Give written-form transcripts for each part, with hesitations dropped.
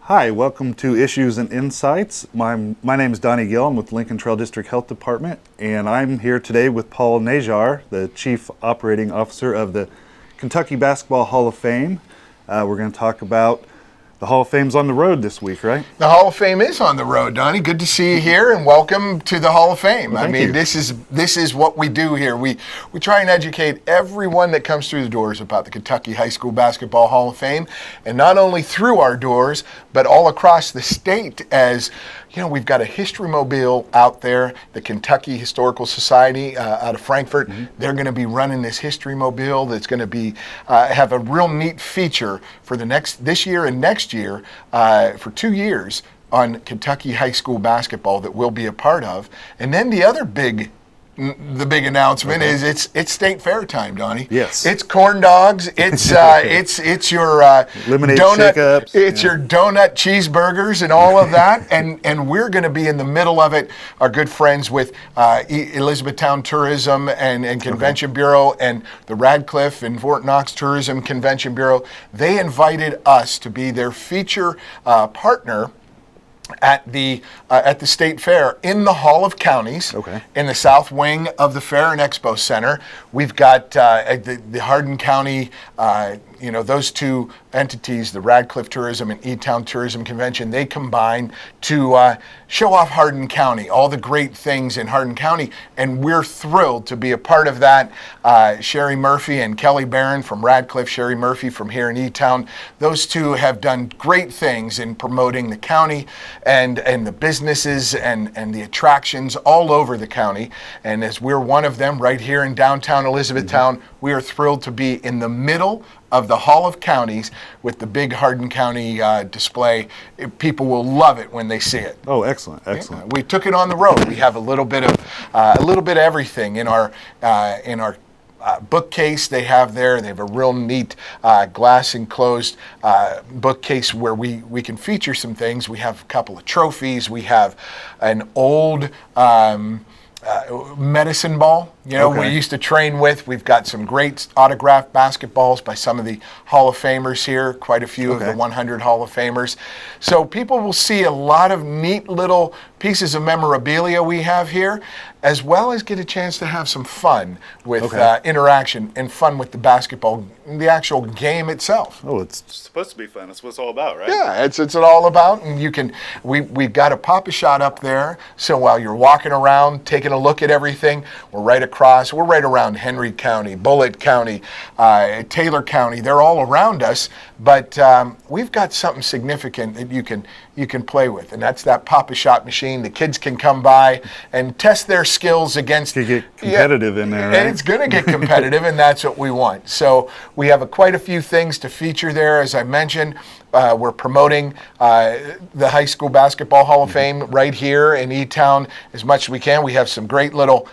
Hi, welcome to Issues and Insights. My name is Donny Gill. I'm with Lincoln Trail District Health Department, and I'm here today with Paul Najjar, the Chief Operating Officer of the Kentucky Basketball Hall of Fame. We're going to talk about the Hall of Fame's on the road this week, right? The Hall of Fame is on the road, Donnie. Good to see you here, and welcome to the Hall of Fame. Well, I mean, you. this is what we do here. We try and educate everyone that comes through the doors about the Kentucky Highschool Basketball Hall of Fame, and not only through our doors, but all across the state. As you know, we've got a history mobile out there, the Kentucky Historical Society out of Frankfort. Mm-hmm. They're going to be running this history mobile that's going to be have a real neat feature for this year and next year for 2 years on Kentucky high school basketball that we'll be a part of. And then the other big announcement is it's state fair time, Donnie. Yes. It's corn dogs. It's it's your lemonade donut. shake-ups. It's your donut cheeseburgers and all of that. and we're going to be in the middle of it. Our good friends with Elizabethtown Tourism and Convention Bureau and the Radcliffe and Fort Knox Tourism Convention Bureau. They invited us to be their feature partner at the State Fair in the Hall of Counties, in the south wing of the Fair and Expo Center. We've got the Hardin County, those two entities, the Radcliffe Tourism and E-Town Tourism Convention, they combine to show off Hardin County, all the great things in Hardin County, and we're thrilled to be a part of that. Sherry Murphy and Kelly Barron from Radcliffe, Sherry Murphy from here in E-Town, those two have done great things in promoting the county and the businesses and the attractions all over the county. And as we're one of them right here in downtown Elizabethtown, we are thrilled to be in the middle of the Hall of Counties with the big Hardin County display. People will love it when they see it. Oh, excellent. Yeah, we took it on the road. We have a little bit of everything in our bookcase they have there. They have a real neat glass enclosed bookcase where we can feature some things. We have a couple of trophies. We have an old medicine ball, we used to train with. We've got some great autographed basketballs by some of the Hall of Famers here, quite a few of the 100 Hall of Famers. So people will see a lot of neat little pieces of memorabilia we have here, as well as get a chance to have some fun with interaction and fun with the basketball, the actual game itself. Oh, it's supposed to be fun. That's what it's all about, right? Yeah, it's all about, and we've got a Pop-A-Shot up there, so while you're walking around, taking a look at everything, we're right around Henry County, Bullitt County, Taylor County. They're all around us, but we've got something significant that you can play with, and that's that Pop-A-Shot machine. The kids can come by and test their skills against. You get competitive in there, right? And it's going to get competitive, and that's what we want. So we have quite a few things to feature there, as I mentioned. We're promoting the High School Basketball Hall of Fame right here in E-Town as much as we can. We have some great little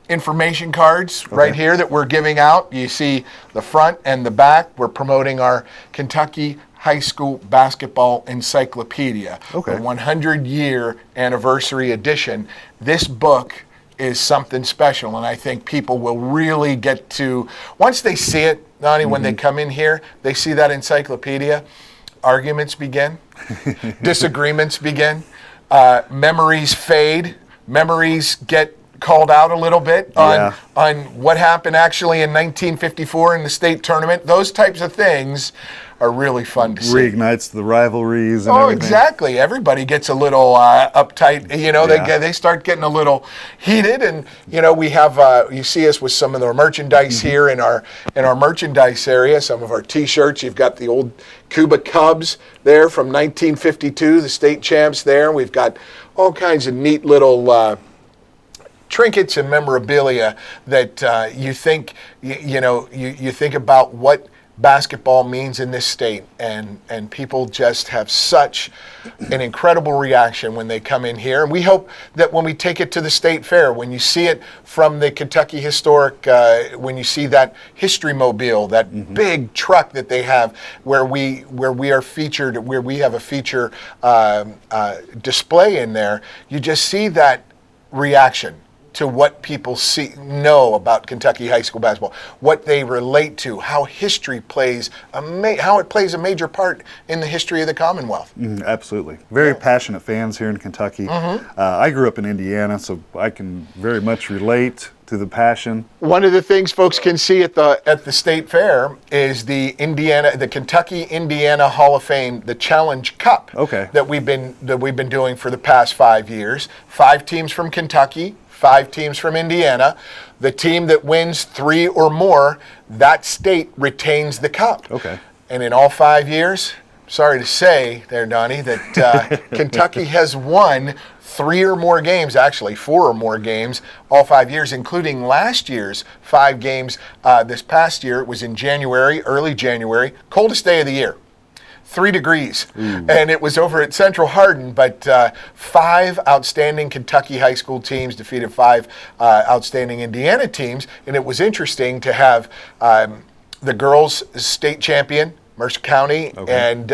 information cards right here that we're giving out. You see the front and the back. We're promoting our Kentucky High School Basketball Encyclopedia, the 100-year anniversary edition. This book is something special, and I think people will really get to, once they see it, Donnie, when they come in here, they see that encyclopedia, arguments begin, disagreements begin, memories fade, memories get called out a little bit on what happened actually in 1954 in the state tournament. Those types of things are really fun to see. Reignites the rivalries and everything. Exactly. Everybody gets a little uptight. They start getting a little heated, and we have you see us with some of the merchandise here in our merchandise area. Some of our T-shirts. You've got the old Cuba Cubs there from 1952, the state champs there. We've got all kinds of neat little trinkets and memorabilia that you think you think about what basketball means in this state, and people just have such an incredible reaction when they come in here. And we hope that when we take it to the state fair, when you see it from the Kentucky Historic, when you see that history mobile, that big truck that they have, where we are featured, where we have a feature display in there, you just see that reaction to what people know about Kentucky high school basketball, what they relate to, how history plays how it plays a major part in the history of the Commonwealth. Absolutely. Very passionate fans here in Kentucky. I grew up in Indiana, so I can very much relate to the passion. One of the things folks can see at the state fair is the Kentucky Indiana Hall of Fame, the Challenge Cup, that we've been doing for the past 5 years. 5 teams from Kentucky, 5 teams from Indiana. The team that wins 3 or more, that state retains the cup. And in all 5 years, sorry to say there, Donnie, that Kentucky has won 3 or more games, actually 4 or more games, all 5 years, including last year's 5 games. This past year, it was in January, early January, coldest day of the year. 3 degrees, and it was over at Central Hardin, but 5 outstanding Kentucky high school teams defeated 5 outstanding Indiana teams, and it was interesting to have the girls' state champion, Mercer County, and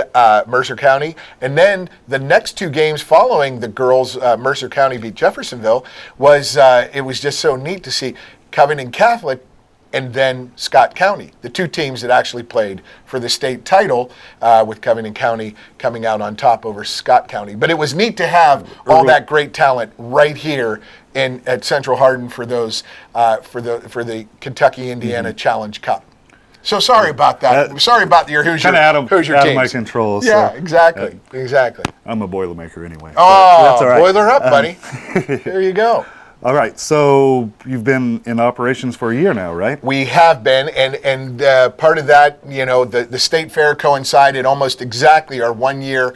then the next 2 games following the girls, Mercer County beat Jeffersonville, it was just so neat to see Covington Catholic and then Scott County, the 2 teams that actually played for the state title, with Covington County coming out on top over Scott County. But it was neat to have all that great talent right here at Central Hardin for those for the Kentucky Indiana Challenge Cup. So sorry about that. Sorry about who's your out of teams. my control. Yeah, so, exactly. I'm a Boilermaker anyway. Oh, that's all right. Boiler up, buddy. There you go. All right, so you've been in operations for a year now, right? We have been, and part of that, the state fair coincided almost exactly our 1-year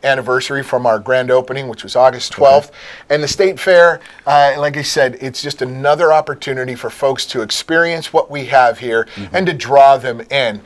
anniversary from our grand opening, which was August 12th. And the state fair, like I said, it's just another opportunity for folks to experience what we have here and to draw them in.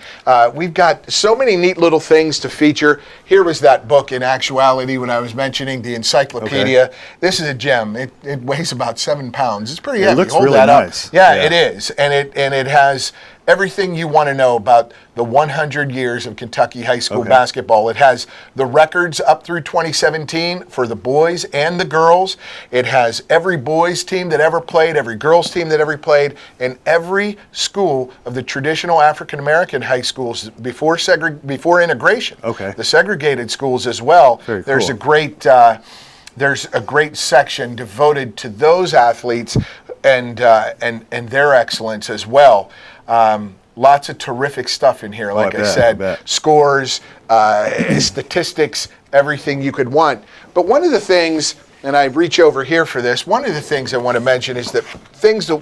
We've got so many neat little things to feature. Here was that book, in actuality, when I was mentioning the encyclopedia. This is a gem. It weighs about 7 pounds. It's pretty heavy. It looks Hold really that nice. Up. Yeah, it is, and it has everything you want to know about the 100 years of Kentucky high school basketball. It has the records up through 2017 for the boys and the girls. It has every boys team that ever played, every girls team that ever played, and every school of the traditional African American high schools before integration. The segregated schools as well. Very There's cool. There's a great section devoted to those athletes and their excellence as well. Lots of terrific stuff in here, like I said. Scores, statistics, everything you could want. But one of the things, and I reach over here for this, one of the things I want to mention is that things that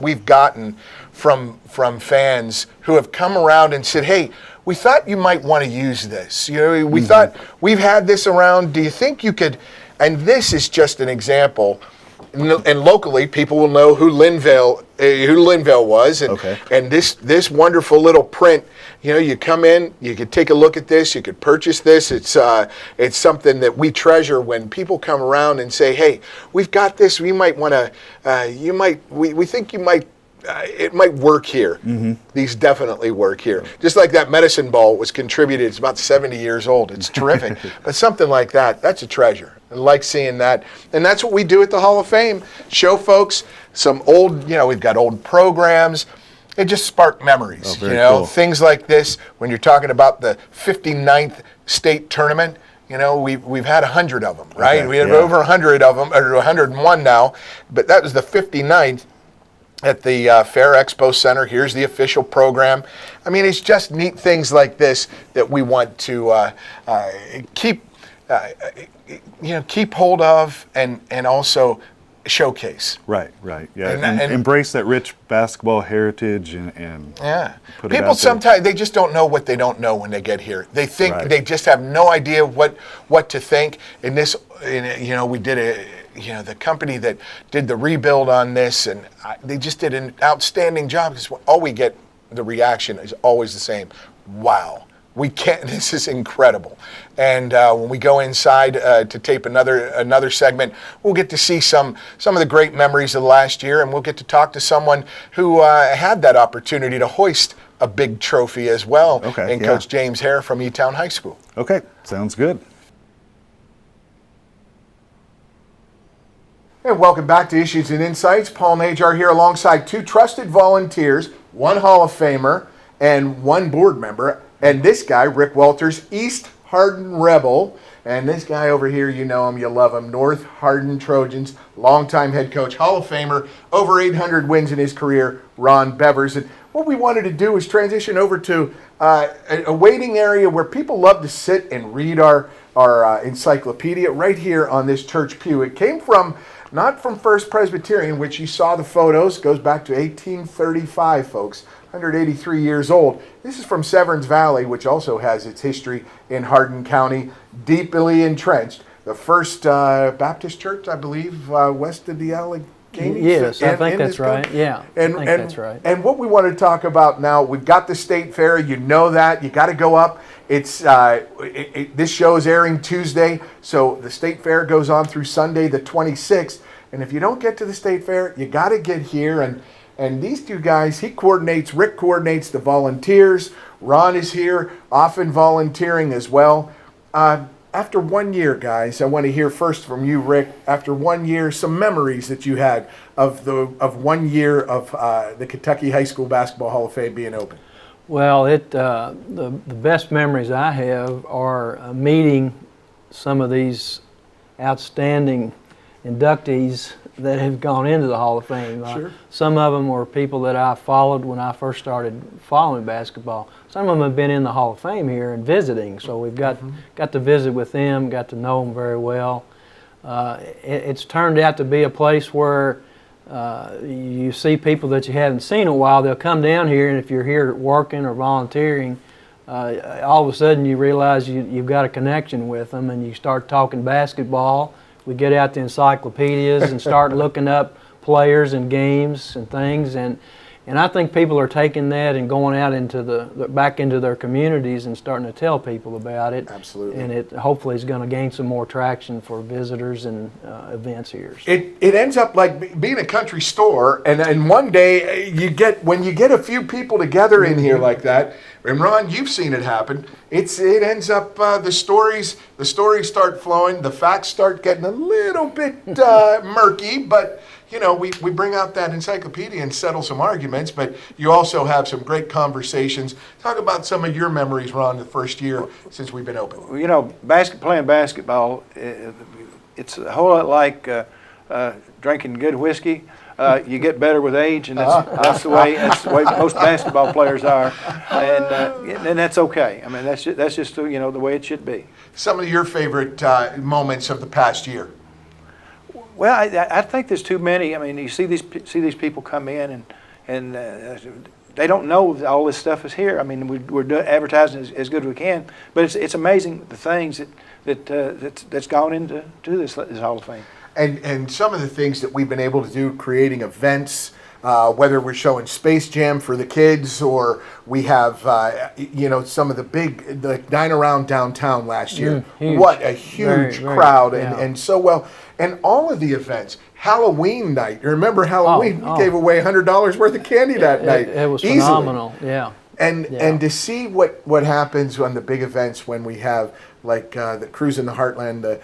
we've gotten from fans who have come around and said, hey, we thought you might want to use this. We thought we've had this around. Do you think you could? And this is just an example. And locally, people will know who Linville was, and this wonderful little print. You come in, you could take a look at this, you could purchase this. It's something that we treasure when people come around and say, "Hey, we've got this. We might want to. We think you might." It might work here. These definitely work here. Just like that medicine ball was contributed. It's about 70 years old. It's terrific. But something like that, that's a treasure. I like seeing that. And that's what we do at the Hall of Fame. Show folks some old, we've got old programs. It just sparked memories. Cool. Things like this, when you're talking about the 59th state tournament, we've had 100 of them, right? We have over 100 of them, or 101 now, but that was the 59th. At the Fair Expo Center. Here's the official program. I mean, it's just neat things like this that we want to keep hold of and also showcase. Right. Yeah, and embrace that rich basketball heritage and put it People out there. sometimes they just don't know what they don't know when they get here. They think they just have no idea what to think. In this, we did the company that did the rebuild on this, and they just did an outstanding job, because all we get, the reaction is always the same. Wow, this is incredible. And when we go inside to tape another segment, we'll get to see some of the great memories of the last year, and we'll get to talk to someone who had that opportunity to hoist a big trophy as well, Coach James Hare from E-Town High School. Okay, sounds good. And welcome back to Issues and Insights. Paul Najjar here alongside two trusted volunteers, one Hall of Famer and one board member. And this guy, Rick Walters, East Hardin Rebel. And this guy over here, you know him, you love him, North Hardin Trojans, longtime head coach, Hall of Famer, over 800 wins in his career, Ron Bevers. And what we wanted to do is transition over to a waiting area where people love to sit and read our encyclopedia right here on this church pew. It came from, not from First Presbyterian, which you saw the photos, goes back to 1835, folks, 183 years old. This is from Severns Valley, which also has its history in Hardin County, deeply entrenched. The first Baptist church, I believe, west of the Alleghenies. Yes, I think that's right. Yeah, I think that's right. And what we want to talk about now, we've got the state fair. You know that. You got to go up. It's this show is airing Tuesday, so the state fair goes on through Sunday the 26th. And if you don't get to the state fair, you got to get here. And these two guys, Rick coordinates the volunteers. Ron is here, often volunteering as well. After 1 year, guys, I want to hear first from you, Rick. After 1 year, some memories that you had of 1 year of the Kentucky Highschool Basketball Hall of Fame being open. Well, the best memories I have are meeting some of these outstanding inductees that have gone into the Hall of Fame. Sure. Some of them were people that I followed when I first started following basketball. Some of them have been in the Hall of Fame here and visiting, so we've got to visit with them, got to know them very well. It's turned out to be a place where you see people that you haven't seen in a while. They'll come down here, and if you're here working or volunteering, all of a sudden you realize you've got a connection with them, and you start talking basketball. We get out the encyclopedias and start looking up players and games and things, and I think people are taking that and going out into back into their communities and starting to tell people about it. Absolutely. And it hopefully is going to gain some more traction for visitors and events here. It ends up like being a country store, and one day when you get a few people together in here like that. And Ron, you've seen it happen. It ends up the stories start flowing, the facts start getting a little bit murky, but you know, we bring out that encyclopedia and settle some arguments, but you also have some great conversations. Talk about some of your memories, Ron, the first year since we've been open. Well, you know, playing basketball, it's a whole lot like drinking good whiskey. You get better with age, and that's the way most basketball players are, and that's okay. I mean, that's just you know the way it should be. Some of your favorite moments of the past year. Well, I think there's too many. I mean, you see these people come in and they don't know all this stuff is here. I mean, we're advertising as good as we can, but it's amazing the things that's gone into this Hall of Fame. And some of the things that we've been able to do, creating events, whether we're showing Space Jam for the kids, or we have, you know, some of the Dine Around downtown last year. Huge. What a huge crowd, yeah. and so well. And all of the events, Halloween night. Remember Halloween? We gave away $100 worth of candy that night. It was easily. phenomenal, yeah. And to see what happens on the big events when we have like the Cruise in the Heartland, the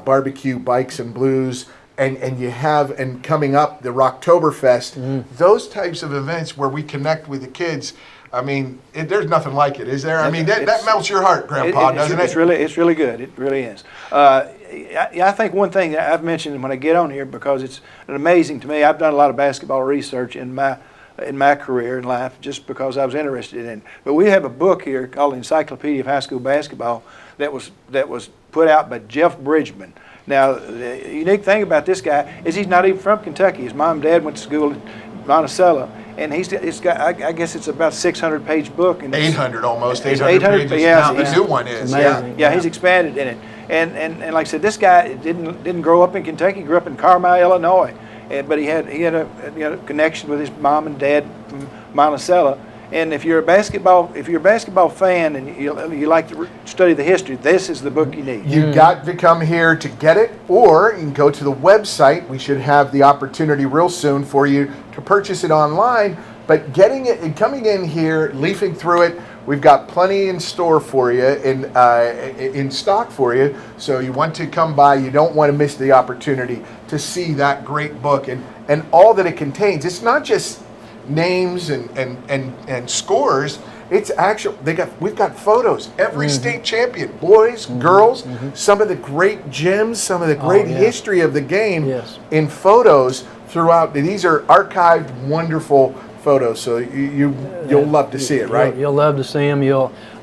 barbecue, bikes and blues, and you have, and coming up, the Rocktoberfest, those types of events where we connect with the kids. I mean, there's nothing like it, is there? I mean, that melts your heart, Grandpa, doesn't it? It's really good. It really is. I think one thing that I've mentioned when I get on here, because it's amazing to me, I've done a lot of basketball research in my career in life just because I was interested in it. But we have a book here called Encyclopedia of High School Basketball that was put out by Jeff Bridgman. Now, the unique thing about this guy is he's not even from Kentucky. His mom and dad went to school in Monticello, and it's got, I guess it's about a 600-page book. And 800 almost, 800 pages. yeah, now the new one is. Yeah, he's expanded in it. And like I said, this guy didn't grow up in Kentucky. He grew up in Carmel, Illinois. But he had a connection with his mom and dad from Monticello. And if you're a basketball fan and you like to study the history, this is the book you need. You got to come here to get it, or you can go to the website. We should have the opportunity real soon for you to purchase it online. But getting it and coming in here, leafing through it, we've got plenty in store for you, in stock for you. So you want to come by, you don't want to miss the opportunity to see that great book and all that it contains. It's not just names and scores. It's actual. We've got photos. Every state champion, boys, girls, some of the great gyms, some of the great history of the game in photos throughout. These are archived, wonderful photos. So you'll love to see it, right? You'll love to see them.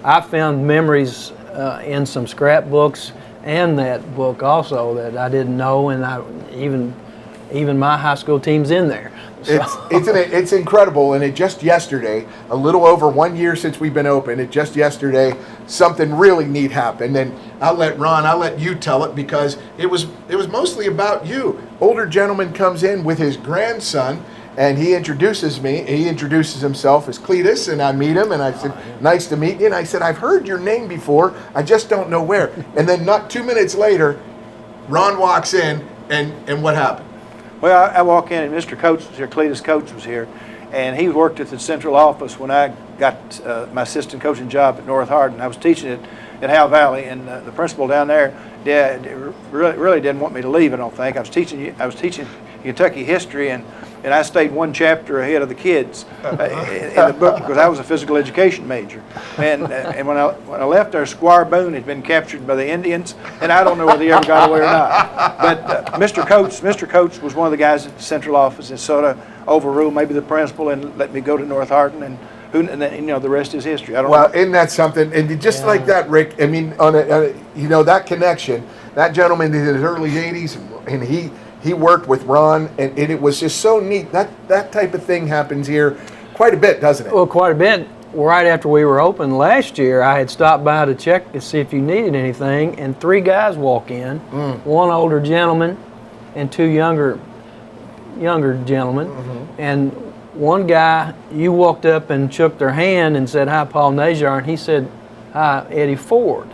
I found memories in some scrapbooks and that book also that I didn't know, and even my high school team's in there. So. It's incredible, and just yesterday, a little over 1 year since we've been open, just yesterday, something really neat happened, and I'll let you tell it because it was mostly about you. Older gentleman comes in with his grandson, and he introduces me. He introduces himself as Cletus, and I meet him, and I said, "Nice to meet you." And I said, "I've heard your name before. I just don't know where." And then not 2 minutes later, Ron walks in, and what happened? Well, I walk in and Mr. Coates was here, Cletus Coates was here, and he worked at the central office when I got my assistant coaching job at North Hardin. I was teaching it at Howe Valley, and the principal down there really didn't want me to leave, I don't think. I was teaching Kentucky history, and I stayed one chapter ahead of the kids in the book because I was a physical education major. And when I left there, Squire Boone had been captured by the Indians, and I don't know whether he ever got away or not. But Mr. Coates was one of the guys at the central office that sort of overruled maybe the principal and let me go to North Hardin, and then, the rest is history. I don't know. Well, isn't that something? And just like that, Rick, I mean, that connection, that gentleman in his early 80s, and he worked with Ron, and it was just so neat. That type of thing happens here quite a bit, doesn't it? Well, quite a bit. Right after we were open last year, I had stopped by to check to see if you needed anything, and 3 guys walk in, one older gentleman and 2 younger gentlemen, and one guy, you walked up and shook their hand and said, "Hi, Paul Najjar," and he said, "Hi, Eddie Ford."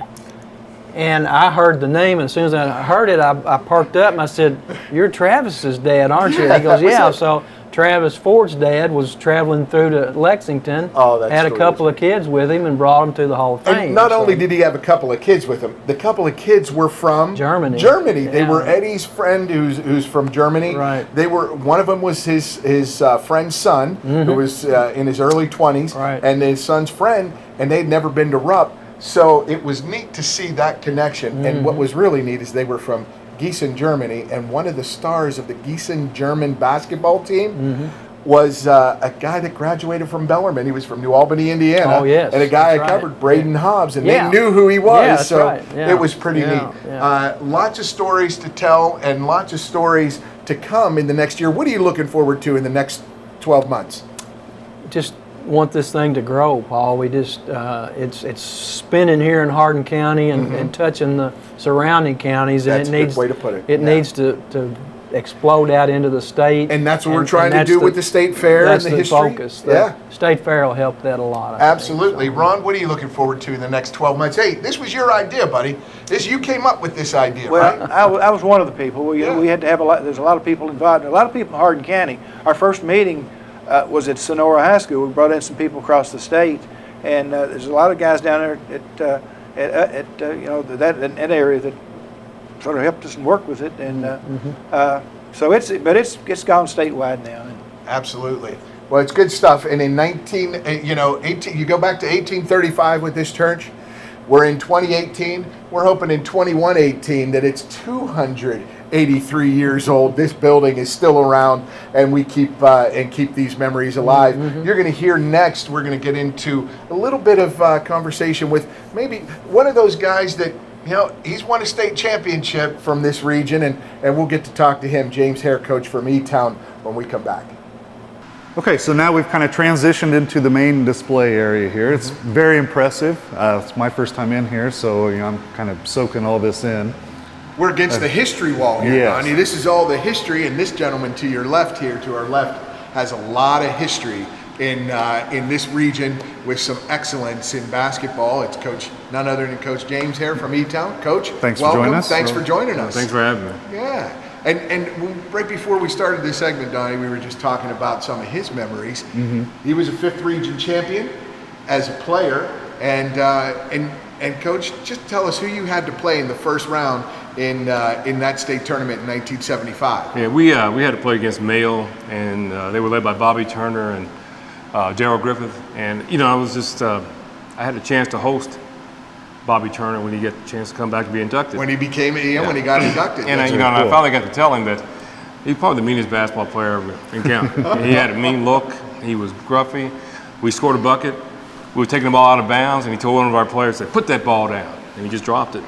And I heard the name, and as soon as I heard it, I parked up and I said, "You're Travis's dad, aren't you?" And he goes, "Yeah." So Travis Ford's dad was traveling through to Lexington, had a couple of kids with him, and brought them to the Hall of Fame. And not only did he have a couple of kids with him, the couple of kids were from Germany. They were Eddie's friend, who's from Germany. Right. They were. One of them was his friend's son, who was in his early 20s, and his son's friend, and they'd never been to Rupp. So it was neat to see that connection. And what was really neat is they were from Gießen, Germany, and one of the stars of the Gießen German basketball team was a guy that graduated from Bellarmine. He was from New Albany, Indiana. Oh, yes. And a guy I covered, Braden Hobbs, and they knew who he was. Yeah, that's so right. it was pretty neat. Yeah. Lots of stories to tell and lots of stories to come in the next year. What are you looking forward to in the next 12 months? Just want this thing to grow, Paul. We just it's spinning here in Hardin County and touching the surrounding counties, and That's it needs a good way to put it. It needs to explode out into the state, and that's what we're trying to do with the state fair and the history. Focus. The state fair will help that a lot. Absolutely. Ron, what are you looking forward to in the next 12 months? Hey, this was your idea, buddy. You came up with this idea, well, right? I was one of the people. We had to have there's a lot of people involved. A lot of people in Hardin County. Our first meeting was at Sonora High School. We brought in some people across the state, and there's a lot of guys down there at that area that sort of helped us and worked with it, and so it's gone statewide now. Absolutely. Well, it's good stuff. And in 18, you go back to 1835 with this church. We're in 2018. We're hoping in 2118 that it's 283 years old. This building is still around, and we keep these memories alive. You're going to hear next. We're going to get into a little bit of conversation with maybe one of those guys that, he's won a state championship from this region, and we'll get to talk to him, James Hare, coach from E-Town, when we come back. Okay, so now we've kind of transitioned into the main display area here. It's very impressive. It's my first time in here, so I'm kind of soaking all this in. We're against the history wall here, yes. Donnie. This is all the history, and this gentleman to your left here, to our left, has a lot of history in this region with some excellence in basketball. It's none other than Coach James Hare from E-Town. Coach, thanks welcome. For joining us. Thanks for joining us. Thanks for having me. Yeah. And right before we started this segment, Donnie, we were just talking about some of his memories. He was a 5th region champion. as a player, and Coach, just tell us who you had to play in the first round in that state tournament in 1975. Yeah, we had to play against Mayo, and they were led by Bobby Turner and Darryl Griffith. And I was just I had a chance to host Bobby Turner when he got the chance to come back to be inducted. When he became when he got inducted. And That's and I finally got to tell him that he's probably the meanest basketball player in county. He had a mean look. He was gruffy. We scored a bucket. We were taking the ball out of bounds, and he told one of our players, "Said, put that ball down," and he just dropped it.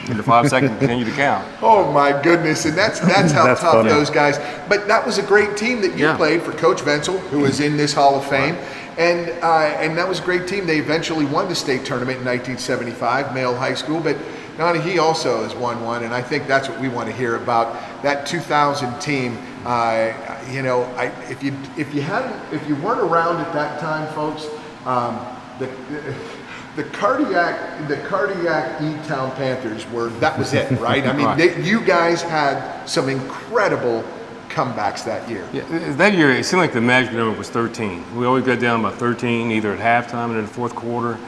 In the 5 seconds, continue to count. Oh my goodness, and that's how That's tough funny. those guys. But that was a great team that you played for, Coach Wenzel, who was in this Hall of Fame, and that was a great team. They eventually won the state tournament in 1975, Male High School. But Donny, he also has won one, and I think that's what we want to hear about that 2000 team. If you weren't around at that time, folks, the cardiac E-Town Panthers that was it, right? I mean, you guys had some incredible comebacks that year. Yeah, that year, it seemed like the magic number was 13. We always got down by 13, either at halftime or in the fourth quarter,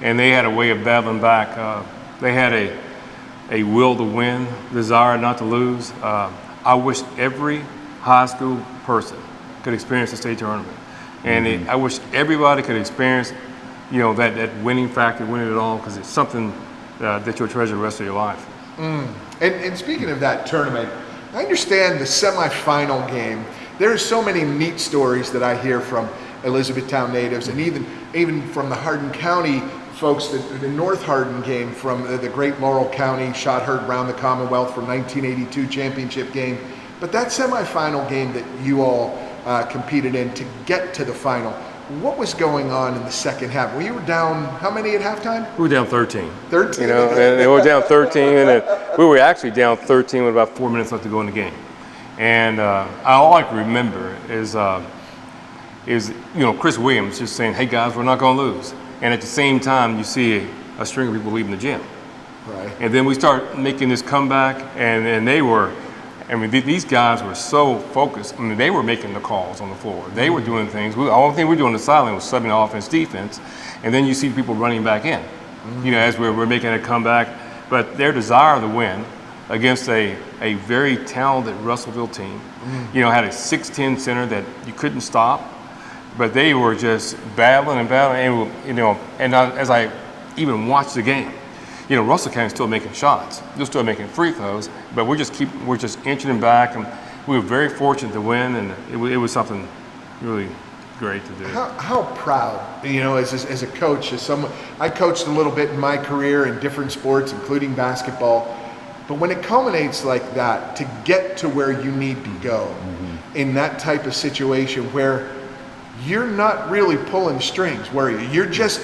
and they had a way of battling back. They had a will to win, desire not to lose. I wish every high school person could experience the state tournament, and I wish everybody could experience that winning factor, winning it all, because it's something that you'll treasure the rest of your life. And speaking of that tournament, I understand the semifinal game. There's so many neat stories that I hear from Elizabethtown natives, and even from the Hardin County folks, the North Hardin game from the great Laurel County shot heard round the Commonwealth from 1982 championship game. But that semifinal game that you all competed in to get to the final, what was going on in the second half? We were down, how many at halftime? We were down 13. 13? And they were down 13, and we were actually down 13 with about 4 minutes left to go in the game. And all I can remember is Chris Williams just saying, "Hey guys, we're not going to lose." And at the same time, you see a string of people leaving the gym. Right. And then we start making this comeback, and they were. These guys were so focused. They were making the calls on the floor. They were doing things. The only thing we were doing on the sideline was subbing offense, defense, and then you see people running back in, as we're making a comeback. But their desire to win against a very talented Russellville team, had a 6'10" center that you couldn't stop, but they were just battling, and as I even watched the game, Russell County's still making shots. They're still making free throws, but we're just inching them back, and we were very fortunate to win, and it was something really great to do. How proud, as a coach, as someone, I coached a little bit in my career in different sports, including basketball, but when it culminates like that, to get to where you need to go in that type of situation where you're not really pulling strings, were you? You're just,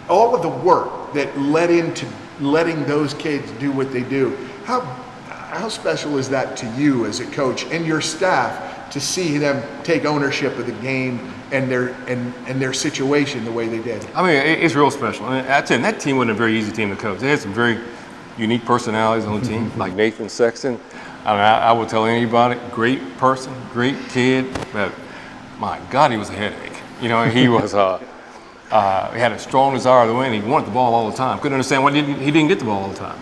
all of the work that led into letting those kids do what they do. How special is that to you as a coach and your staff to see them take ownership of the game and their situation the way they did? It's real special. That team wasn't a very easy team to coach. They had some very unique personalities on the team, like Nathan Sexton. I would tell anybody, great person, great kid, but my God, he was a headache. He was. He had a strong desire to win. He wanted the ball all the time. Couldn't understand why he didn't get the ball all the time.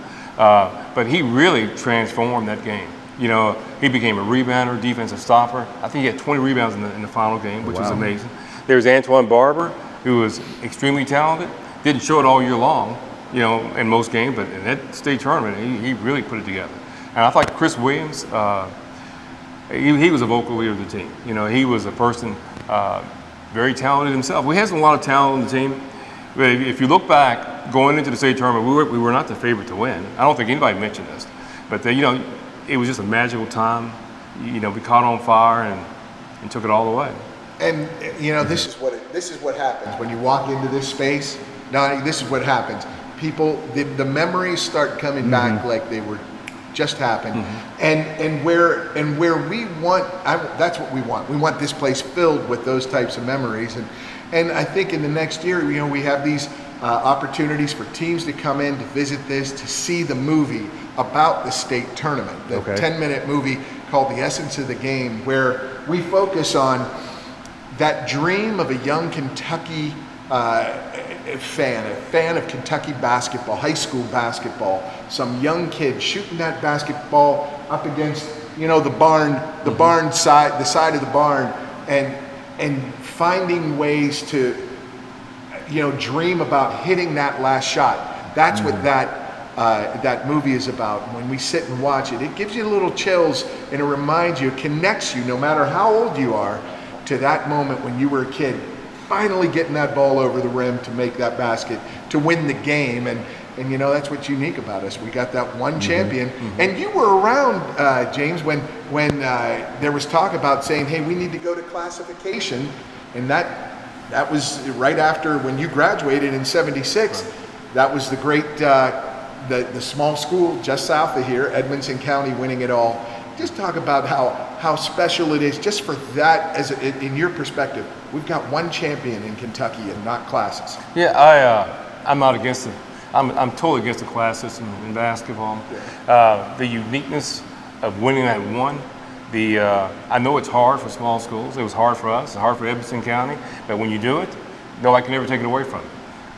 But he really transformed that game. He became a rebounder, defensive stopper. I think he had 20 rebounds in the final game, which was amazing. There's Antoine Barber, who was extremely talented. Didn't show it all year long, in most games, but in that state tournament, he really put it together. And I thought Chris Williams, he was a vocal leader of the team. He was a person very talented himself. We had a lot of talent on the team. But if you look back, going into the state tournament, we were not the favorite to win. I don't think anybody mentioned this. But, it was just a magical time. We caught on fire and took it all the way. And, this is what happens when you walk into this space. Donny, this is what happens. People, the memories start coming back like they were just happened, and where we want, that's what we want. We want this place filled with those types of memories, and I think in the next year, we have these opportunities for teams to come in to visit this, to see the movie about the state tournament, the 10-minute movie called The Essence of the Game, where we focus on that dream of a young Kentucky a fan of Kentucky basketball, high school basketball, some young kid shooting that basketball up against, the barn side, the side of the barn, and finding ways to, dream about hitting that last shot. That's what that movie is about. When we sit and watch it, it gives you little chills, and it reminds you, it connects you, no matter how old you are, to that moment when you were a kid, finally getting that ball over the rim to make that basket, to win the game. And that's what's unique about us. We got that one champion. And you were around, James, when there was talk about saying, hey, we need to go to classification. And that was right after when you graduated in '76. Right. That was the great, the small school just south of here, Edmonson County, winning it all. Just talk about how special it is, just for that, in your perspective. We've got one champion in Kentucky and not classes. Yeah, I'm not against it. I'm totally against the class system in basketball. Yeah. The uniqueness of winning that one. I know it's hard for small schools. It was hard for us. It's hard for Edmonson County. But when you do it, nobody can ever take it away from you.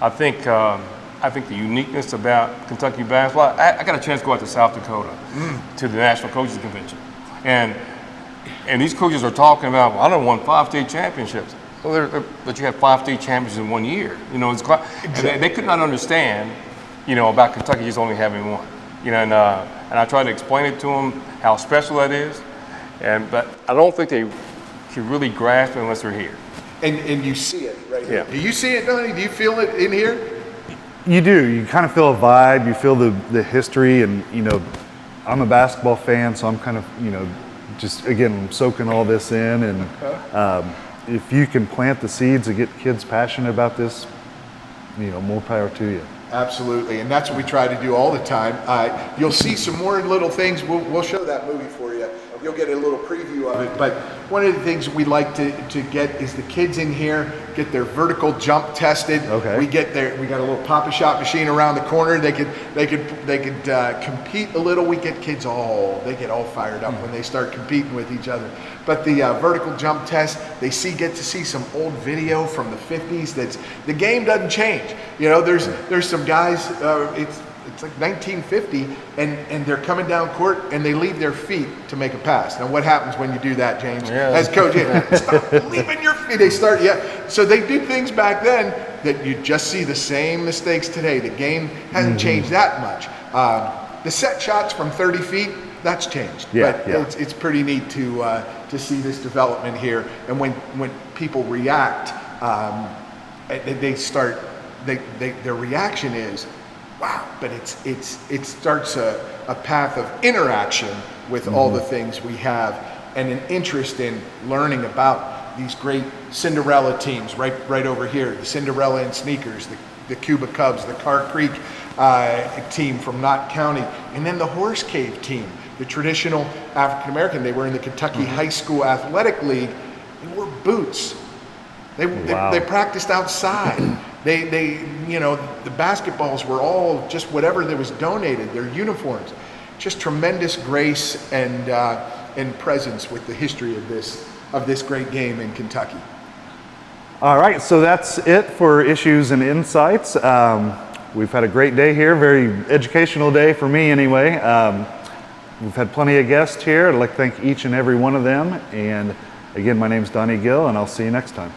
I think the uniqueness about Kentucky basketball. I got a chance to go out to South Dakota to the National Coaches Convention, and these coaches are talking about, well, I done won 5 state championships. Well, but you have 5 state championships in 1 year. Exactly. They could not understand, about Kentucky just only having one. And I try to explain it to them how special that is, but I don't think they can really grasp it unless they're here. And you see it right here. Yeah. Do you see it, Donny? Do you feel it in here? You do. You kind of feel a vibe. You feel the history, and I'm a basketball fan, so I'm kind of just again soaking all this in. And if you can plant the seeds and get kids passionate about this, more power to you. Absolutely, and that's what we try to do all the time. You'll see some more little things. We'll show that movie for you. You'll get a little preview of it. But one of the things we like to get is the kids in here get their vertical jump tested. Okay. We got a little Papa Shot machine around the corner. They could compete a little. We get kids they get all fired up when they start competing with each other. But the vertical jump test, they get to see some old video from the 50s. The game doesn't change. There's some guys. It's like 1950, and they're coming down court and they leave their feet to make a pass. Now, what happens when you do that, James? Yeah. As coach, stop leaving your feet. They start, So they do things back then that you just see the same mistakes today. The game hasn't changed that much. The set shots from 30 feet, that's changed. But it's pretty neat to see this development here. And when people react, their reaction is, wow, but it starts a path of interaction with all the things we have, and an interest in learning about these great Cinderella teams right over here, the Cinderella and Sneakers, the Cuba Cubs, the Carr Creek team from Knott County, and then the Horse Cave team, the traditional African American. They were in the Kentucky High School Athletic League. They wore boots. They practiced outside. The basketballs were all just whatever that was donated, their uniforms. Just tremendous grace and presence with the history of this great game in Kentucky. All right, so that's it for Issues and Insights. We've had a great day here, very educational day for me anyway. We've had plenty of guests here. I'd like to thank each and every one of them. And again, my name's Donny Gill, and I'll see you next time.